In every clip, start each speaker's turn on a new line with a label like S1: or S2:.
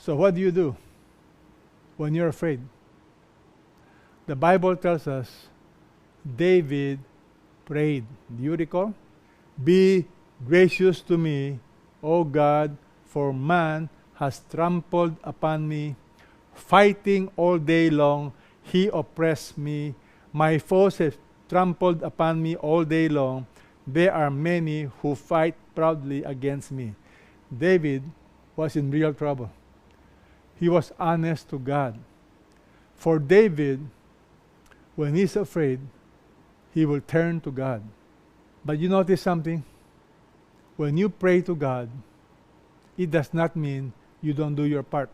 S1: So what do you do when you're afraid? The Bible tells us David prayed. Do you recall? Be gracious to me, O God, for man has trampled upon me. Fighting all day long, he oppressed me. My foes have trampled upon me all day long. There are many who fight proudly against me. David was in real trouble. He was honest to God. For David, when he's afraid, he will turn to God. But you notice something? When you pray to God, it does not mean you don't do your part.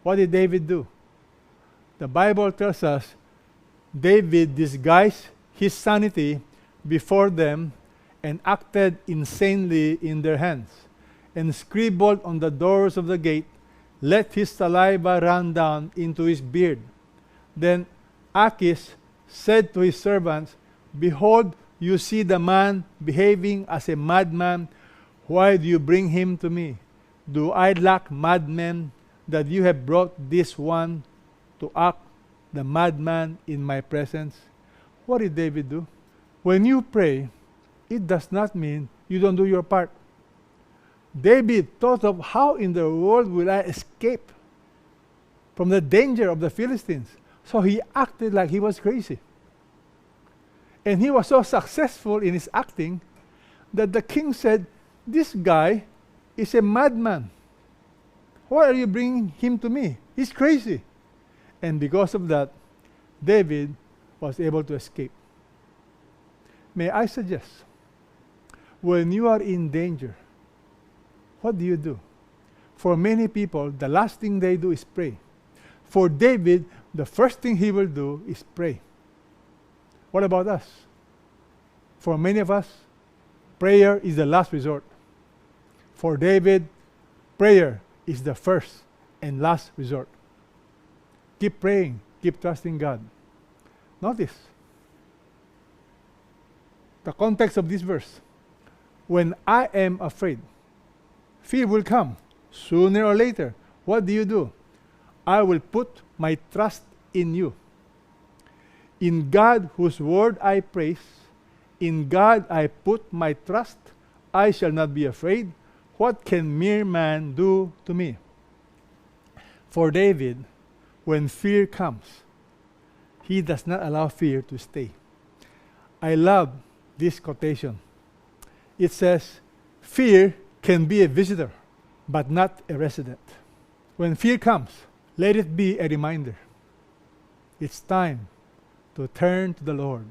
S1: What did David do? The Bible tells us David disguised his sanity before them and acted insanely in their hands, and scribbled on the doors of the gate, let his saliva run down into his beard. Then Achish said to his servants, behold, you see the man behaving as a madman. Why do you bring him to me? Do I lack madmen that you have brought this one to act the madman in my presence? What did David do? When you pray, it does not mean you don't do your part. David thought of how in the world will I escape from the danger of the Philistines. So he acted like he was crazy. And he was so successful in his acting that the king said, this guy is a madman. Why are you bringing him to me? He's crazy. And because of that, David was able to escape. May I suggest, when you are in danger, what do you do? For many people, the last thing they do is pray. For David, the first thing he will do is pray. What about us? For many of us, prayer is the last resort. For David, prayer is the first and last resort. Keep praying, keep trusting God. Notice the context of this verse. When I am afraid, fear will come sooner or later. What do? I will put my trust in you. In God, whose word I praise, in God I put my trust. I shall not be afraid. What can mere man do to me? For David, when fear comes, he does not allow fear to stay. I love this quotation. It says, fear can be a visitor, but not a resident. When fear comes, let it be a reminder. It's time to turn to the Lord.